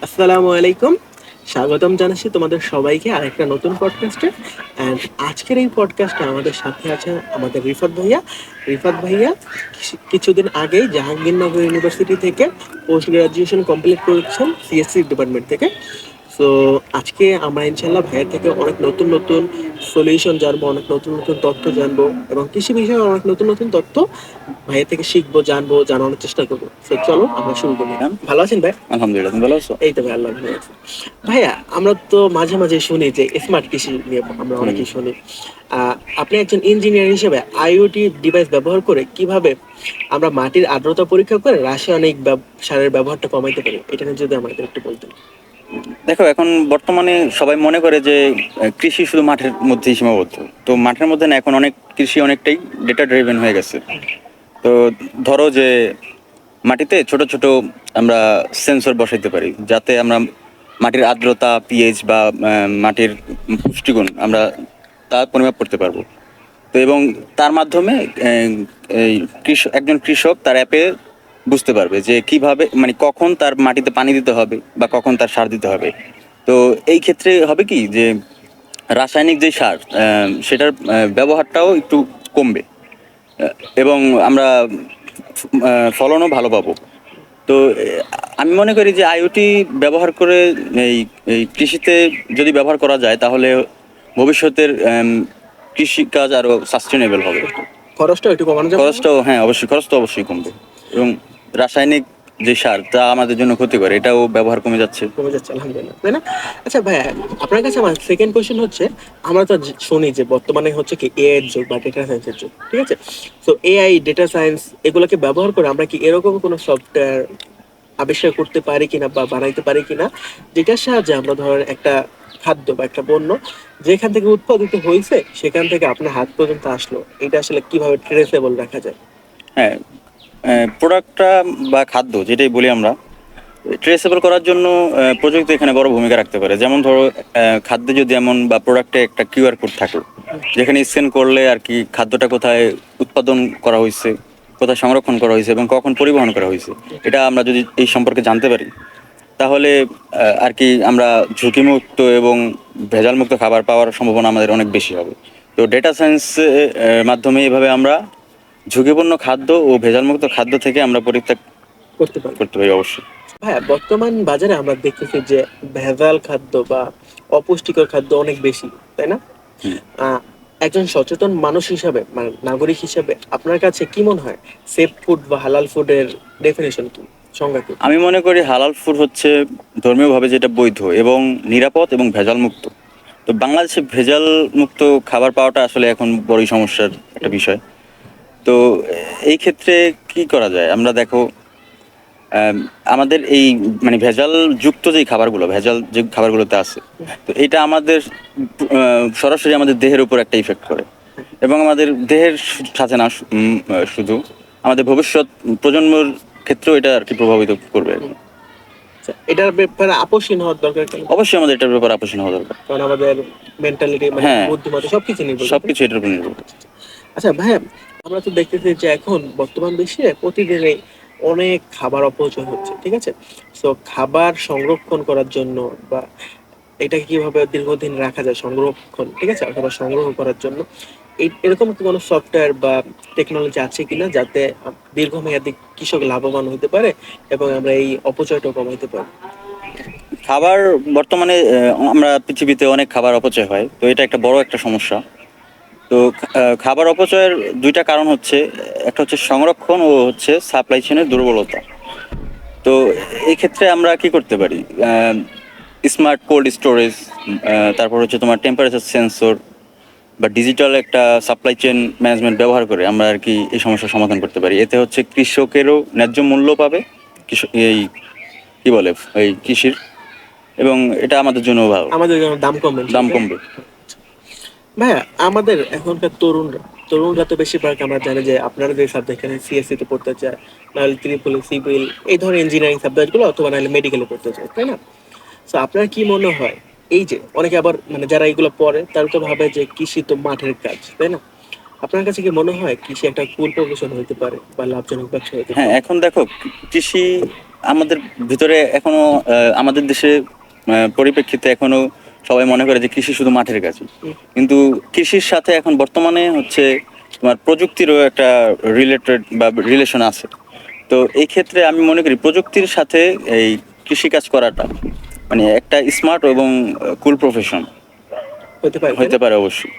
আসসালামু আলাইকুম। স্বাগতম জানাচ্ছি তোমাদের সবাইকে আরেকটা নতুন পডকাস্টে। অ্যান্ড আজকের এই পডকাস্টে আমাদের সাথে আছে আমাদের রিফাত ভাইয়া। রিফাত ভাইয়া কিছুদিন আগেই জাহাঙ্গীরনগর ইউনিভার্সিটি থেকে পোস্ট গ্রাজুয়েশন কমপ্লিট করেছেন সিএসসি ডিপার্টমেন্ট থেকে। সো আজকে আমরা ইনশাল্লাহ ভাইয়ের থেকে অনেক নতুন নতুন সলিউশন জানবো, অনেক নতুন নতুন তথ্য জানবো এবং কৃষি বিষয়ে অনেক নতুন নতুন তথ্য ভাইয়ের থেকে শিখবো, জানবো, জানানোর চেষ্টা করবো। তো চলো আমরা শুরু করি। ভালো আছেন ভাই? আলহামদুলিল্লাহ, তুমি ভালো আছো? এই তো ভাই, আল্লাহ ভালো আছে। ভাইয়া, আমরা তো মাঝে মাঝে শুনি যে স্মার্ট কৃষি নিয়ে আমরা অনেকেই শুনি। আপনি একজন ইঞ্জিনিয়ার হিসেবে আইওটি ডিভাইস ব্যবহার করে কিভাবে আমরা মাটির আর্দ্রতা পরীক্ষা করে রাসায়নিক সারের ব্যবহারটা কমাইতে পারি, এটা নিয়ে যদি আমাদের একটু বলতেন। দেখো, এখন বর্তমানে সবাই মনে করে যে কৃষি শুধু মাঠের মধ্যেই সীমাবদ্ধ। তো মাঠের মধ্যে না, এখন অনেক কৃষি অনেকটাই ডেটা ড্রিভেন হয়ে গেছে। তো ধরো যে মাটিতে ছোট ছোট আমরা সেন্সর বসাইতে পারি, যাতে আমরা মাটির আর্দ্রতা, পিএইচ বা মাটির পুষ্টিগুণ আমরা তা পরিমাপ করতে পারবো। তো এবং তার মাধ্যমে এই একজন কৃষক তার অ্যাপে বুঝতে পারবে যে কিভাবে, মানে কখন তার মাটিতে পানি দিতে হবে বা কখন তার সার দিতে হবে। তো এই ক্ষেত্রে হবে কি যে রাসায়নিক যে সার, সেটার ব্যবহারটাও একটু কমবে, এবং আমরা ফলনও ভালো পাবো। তো আমি মনে করি যে আইওটি ব্যবহার করে এই এই কৃষিতে যদি ব্যবহার করা যায়, তাহলে ভবিষ্যতের কৃষিকাজ আরো সাস্টেনেবল হবে। খরচটা একটু কমানো যাবে? খরচটাও, হ্যাঁ অবশ্যই, খরচ তো অবশ্যই কমবে। এবং রাসায়নিক যে সার, তা আমাদের জন্য ক্ষতিকর, এটাও ব্যবহার কমে যাচ্ছে। আলহামদুলিল্লাহ, তাই না? আচ্ছা ভাইয়া, আপনার কাছে আমার সেকেন্ড কোয়েশ্চেন হচ্ছে, আমরা তো শুনি যে বর্তমানে হচ্ছে কি এআই এর যুগ বা ডেটা সায়েন্সের যুগ, ঠিক আছে? তো এআই, ডেটা সায়েন্স এগুলোকে ব্যবহার করে আমরা কি এরকম কোনো সফটওয়্যার আবিষ্কার করতে পারি কিনা বা বানাইতে পারি কিনা, যেটার সাহায্যে আমরা ধরেন একটা খাদ্য বা একটা পণ্য যেখান থেকে উৎপাদিত হয়েছে সেখান থেকে আপনার হাত পর্যন্ত আসলো, এটা আসলে কিভাবে ট্রেসেবল রাখা যায়? হ্যাঁ, প্রোডাক্টটা বা খাদ্য যেটাই বলি আমরা, ট্রেসেবল করার জন্য প্রযুক্তি এখানে বড় ভূমিকা রাখতে পারে। যেমন ধরো, খাদ্যে যদি এমন বা প্রোডাক্টে একটা কিউআর কোড থাকে, যেখানে স্ক্যান করলে আর কি খাদ্যটা কোথায় উৎপাদন করা হয়েছে, কোথায় সংরক্ষণ করা হয়েছে এবং কখন পরিবহন করা হয়েছে, এটা আমরা যদি এই সম্পর্কে জানতে পারি, তাহলে আর কি আমরা ঝুঁকিমুক্ত এবং ভেজালমুক্ত খাবার পাওয়ার সম্ভাবনা আমাদের অনেক বেশি হবে। তো ডেটা সায়েন্স মাধ্যমে এভাবে আমরা ঝুঁকিপূর্ণ খাদ্য ও ভেজালমুক্ত খাদ্য থেকে আমরা পরিত্যাগ করতে পারি অবশ্যই। হ্যাঁ, বর্তমান বাজারে আমরা দেখতেছি যে ভেজাল খাদ্য বা অপুষ্টিকর খাদ্য অনেক বেশি, তাই না? আহ, একজন সচেতন মানুষ হিসাবে, মানে নাগরিক হিসাবে, আপনার কাছে কি মনে হয় সেফ ফুড বা হালাল ফুডের ডেফিনেশন কি, সংজ্ঞা কি? আমি মনে করি হালাল ফুড হচ্ছে ধর্মীয়ভাবে যেটা বৈধ এবং নিরাপদ এবং ভেজাল মুক্ত। তো বাংলাদেশে ভেজাল মুক্ত খাবার পাওয়াটা আসলে এখন বড়ই সমস্যার একটা বিষয়। তো এই ক্ষেত্রে কি করা যায়? আমরা দেখো, আমাদের এই মানে ভেজাল যুক্ত যে খাবারগুলো, ভেজাল যে খাবারগুলোতে আছে, তো এটা আমাদের সরাসরি আমাদের দেহের উপর একটা ইফেক্ট করে, এবং আমাদের দেহের সাথে না, শুধু আমাদের ভবিষ্যৎ প্রজন্মের ক্ষেত্রেও এটা আর কি প্রভাবিত করবে আর কি। আচ্ছা, এটার ব্যাপারে আপোষহীন হওয়ার দরকার কেন? অবশ্যই আমাদের এটার ব্যাপারে আপোষহীন হওয়া দরকার, কারণ আমাদের মেন্টালিটি, মানে হ্যাঁ বুদ্ধিমত্তা সবকিছু নির্ভর করে। সবকিছু এটার উপর নির্ভর করে। আচ্ছা ভাইয়া, আমরা তো দেখতেছি যে এখন বর্তমান বিশ্বে প্রতিদিনই অনেক খাবার অপচয় হচ্ছে, ঠিক আছে? তো খাবার সংরক্ষণ করার জন্য বা এটাকে কিভাবে দীর্ঘদিন রাখা যায়, সংরক্ষণ, ঠিক আছে, অথবা সংগ্রহ করার জন্য এরকম কি কোনো সফটওয়্যার বা টেকনোলজি আছে কিনা, যাতে দীর্ঘমেয়াদী কৃষক লাভবান হতে পারে এবং আমরা এই অপচয়টা কমাইতে পারি? খাবার বর্তমানে আমরা পৃথিবীতে অনেক খাবার অপচয় হয়, তো এটা একটা বড় একটা সমস্যা। তো খাবার অপচয়ের দুইটা কারণ হচ্ছে, একটা হচ্ছে সংরক্ষণ ও হচ্ছে সাপ্লাই চেনের দুর্বলতা। তো এই ক্ষেত্রে আমরা কি করতে পারি? স্মার্ট কোল্ড স্টোরেজ, তারপর হচ্ছে তোমার টেম্পারেচার সেন্সর বা ডিজিটাল একটা সাপ্লাই চেন ম্যানেজমেন্ট ব্যবহার করে আমরা আর কি এই সমস্যার সমাধান করতে পারি। এতে হচ্ছে কৃষকেরও ন্যায্য মূল্য পাবে, এই কি বলে এই কৃষির, এবং এটা আমাদের জন্য ভালো, আমাদের জন্য দাম কমবে, দাম কমবে। ভাইয়া আমাদের এখনকার তরুণরা তরুণরা তো বেশিরভাগ আমরা জানি যে আপনারা যে সাবজেক্ট এখানে সিএসসি তে পড়তে চায়, নাহলে ত্রিপল সিভিল এই ধরনের ইঞ্জিনিয়ারিং সাবজেক্ট গুলো, অথবা নাহলে মেডিকেলে পড়তে চায়, তাই না? তো আপনার কি মনে হয়, এই যে অনেকে আবার মানে যারা এগুলো পড়ে তারা তো ভাবে যে কৃষি তো মাঠের কাজ, তাই না? আপনার কাছে কি মনে হয় কৃষি একটা কুল প্রফেশন হতে পারে বা লাভজনক ব্যবসা হতে হ্যাঁ, পারে? এখন দেখো কৃষি আমাদের ভিতরে এখনো আমাদের দেশে পরিপ্রেক্ষিতে এখনো সবাই মনে করে যে কৃষি শুধু মাঠের কাজ, হুম। কিন্তু কৃষির সাথে এখন বর্তমানে হচ্ছে তোমার প্রযুক্তিরও একটা রিলেটেড বা রিলেশন আছে। তো এই ক্ষেত্রে আমি মনে করি প্রযুক্তির সাথে এই কৃষিকাজ করাটা মানে একটা স্মার্ট এবং কুল প্রফেশন হতে পারে, তাই হতে না? পারে অবশ্যই।